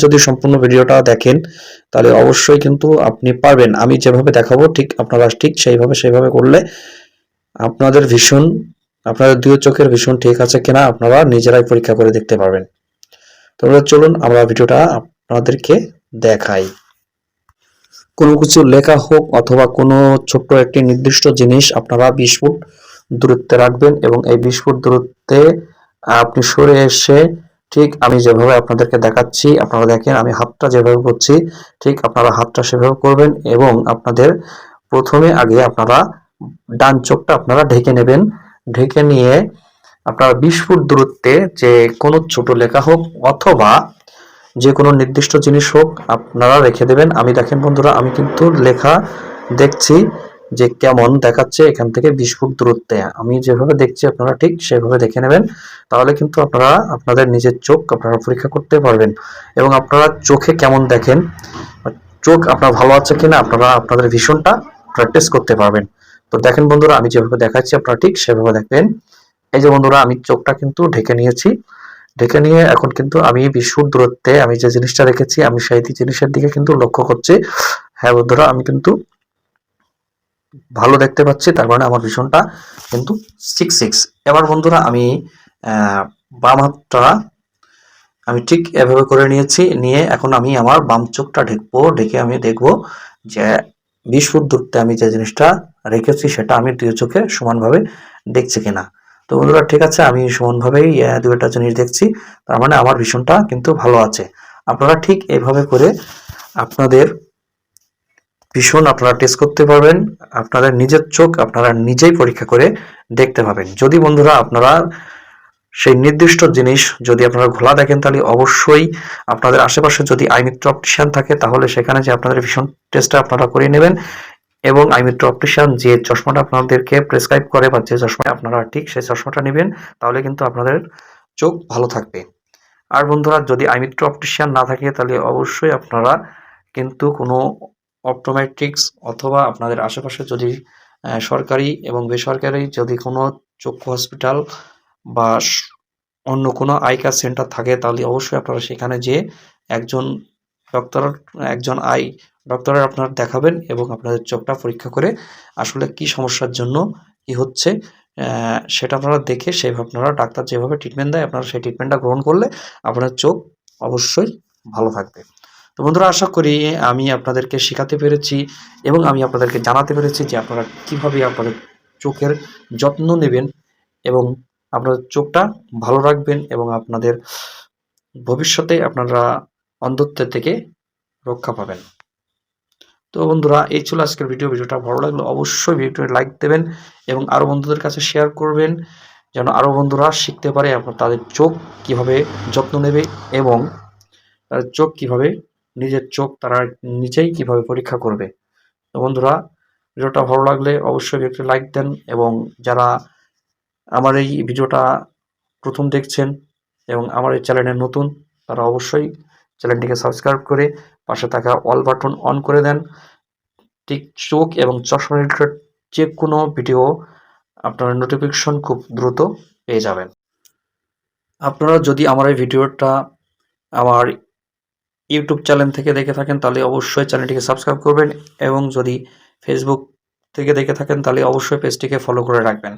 যদি সম্পূর্ণ ভিডিওটা দেখেন তাহলে অবশ্যই কিন্তু আপনি পারবেন। আমি যেভাবে দেখাবো ঠিক আপনারা ঠিক সেইভাবে করলে আপনাদের ভিশন, আপনাদের দুই চোখের ভিশন ঠিক আছে কিনা আপনারা নিজেরাই পরীক্ষা করে দেখতে পারবেন। তোমরা চলুন আমরা ভিডিওটা আপনাদেরকে দেখাই। কোনো কিছু লেখা হোক অথবা কোনো ছোট্ট একটি নির্দিষ্ট জিনিস আপনারা 20 ফুট দূরত্বে রাখবেন এবং এই 20 ফুট দূরত্বে আপনি সরে এসে ঠিক আমি যেভাবে আপনাদেরকে দেখাচ্ছি আপনারা দেখেন আমি হাতটা যেভাবে করছি ঠিক আপনারা হাতটা সেভাবে করবেন এবং আপনাদের প্রথমে আগে আপনারা ডান চোখটা আপনারা ঢেকে নেবেন। ঢেকে নিয়ে আপনারা 20 ফুট দূরত্বে যে কোনো ছোট লেখা হোক অথবা যে কোনো নির্দিষ্ট জিনিস হোক আপনারা রেখে দেবেন। আমি দেখেন বন্ধুরা আমি কিন্তু লেখা দেখছি যে কেমন দেখাচ্ছে এখান থেকে 20 ফুট দূরত্বে আমি যেভাবে দেখছি আপনারা ঠিক সেভাবে দেখে নেবেন। তাহলে কিন্তু আপনারা আপনাদের নিজের চোখ আপনারা পরীক্ষা করতে পারবেন এবং আপনারা চোখে কেমন দেখেন, চোখ আপনার ভালো আছে কিনা আপনারা আপনাদের ভিশনটা প্র্যাকটিস করতে পারবেন। তো দেখেন বন্ধুরা আমি যেভাবে দেখাচ্ছি আপনারা ঠিক সেভাবে দেখবেন। এই যে বন্ধুরা আমি চোখটা কিন্তু ঢেকে নিয়েছি। ঢেকে নিয়ে এখন কিন্তু আমি 20 ফুট দূরত্বে আমি যে জিনিসটা রেখেছি আমি সেই জিনিসের দিকে কিন্তু লক্ষ্য করছি। হ্যাঁ বন্ধুরা আমি কিন্তু ভালো দেখতে পাচ্ছি, তার মানে আমার ভিশনটা কিন্তু 6-6। এবার বন্ধুরা আমি বাম হাতটা আমি ঠিক এভাবে করে নিয়েছি, নিয়ে এখন আমি আমার বাম চোখটা ঢেকবো। ঢেকে আমি দেখবো যে 20 ফুট দূরত্বে আমি যে জিনিসটা রেখেছি সেটা আমি দুই চোখে সমানভাবে দেখছি কিনা। তো বন্ধুরা ঠিক আছে আমি সমানভাবেই দুইটা জিনিস দেখছি, তার মানে আমার ভিশনটা কিন্তু ভালো আছে। আপনারা ঠিক এইভাবে করে আপনাদের ভিশন আপনারা টেস্ট করতে পারবেন। আপনাদের নিজের চোখ আপনারা নিজেই পরীক্ষা করে দেখতে পাবেন। যদি বন্ধুরা আপনারা সেই নির্দিষ্ট জিনিস যদি আপনারা ঘোলা দেখেন তাহলে অবশ্যই আপনাদের আশেপাশে যদি আই মিত্র অপটিশিয়ান থাকে তাহলে সেখানে যে আপনাদের ভিশন টেস্টটা আপনারা করে নেবেন এবং আই মিত্র অপটিশিয়ান যে চশমাটা আপনাদেরকে প্রেসক্রাইব করে বা যে চশমা আপনারা ঠিক সেই চশমাটা নেবেন, তাহলে কিন্তু আপনাদের চোখ ভালো থাকবে। আর বন্ধুরা যদি আই মিত্র অপটিশিয়ান না থাকে তাহলে অবশ্যই আপনারা কিন্তু কোনো অপটোমেট্রিক্স অথবা আপনাদের আশেপাশে যদি সরকারি এবং বেসরকারি যদি কোনো চক্ষু হসপিটাল বা অন্য কোনো আই কেয়ার সেন্টার থাকে তাহলে অবশ্যই আপনারা সেখানে যেয়ে একজন আই ডক্টরের আপনারা দেখাবেন এবং আপনাদের চোখটা পরীক্ষা করে আসলে কি সমস্যার জন্য কি হচ্ছে সেটা আপনারা দেখে সেইভাবে আপনারা ডাক্তার যেভাবে ট্রিটমেন্ট দেয় আপনারা সেই ট্রিটমেন্টটা গ্রহণ করলে আপনার চোখ অবশ্যই ভালো থাকবে। তো বন্ধুরা আশা করি আমি আপনাদেরকে শেখাতে পেরেছি এবং আমি আপনাদেরকে জানাতে পেরেছি যে আপনারা কিভাবে আপনাদের চোখের যত্ন নেবেন এবং আপনাদের চোখটা ভালো রাখবেন এবং আপনাদের ভবিষ্যতে আপনারা অন্ধত্বের থেকে রক্ষা পাবেন। তো বন্ধুরা এই ছিল আজকের ভিডিওটা ভালো লাগলে অবশ্যই ভিডিওটি লাইক দেবেন এবং আরও বন্ধুদের কাছে শেয়ার করবেন যেন আরও বন্ধুরা শিখতে পারে তাদের চোখ কিভাবে যত্ন নেবে এবং তাদের চোখ কিভাবে নিজের চোখ তারা নিজেই কিভাবে পরীক্ষা করবে। তো বন্ধুরা ভিডিওটা ভালো লাগলে অবশ্যই একটি লাইক দেন এবং যারা আমার এই ভিডিওটা প্রথম দেখছেন এবং আমার এই চ্যানেলে নতুন তারা অবশ্যই চ্যানেলটিকে সাবস্ক্রাইব করে পাশে থাকা অল বাটন অন করে দেন। ঠিক চোখ এবং চশমা রিলেটেড যে কোনো ভিডিও আপনারা নোটিফিকেশন খুব দ্রুত পেয়ে যাবেন। আপনারা যদি আমার এই ভিডিওটা আমার ইউটিউব চ্যানেল থেকে দেখে থাকেন তাহলে অবশ্যই চ্যানেলটিকে সাবস্ক্রাইব করবেন এবং যদি ফেসবুক থেকে দেখে থাকেন তাহলে অবশ্যই পেজটিকে ফলো করে রাখবেন।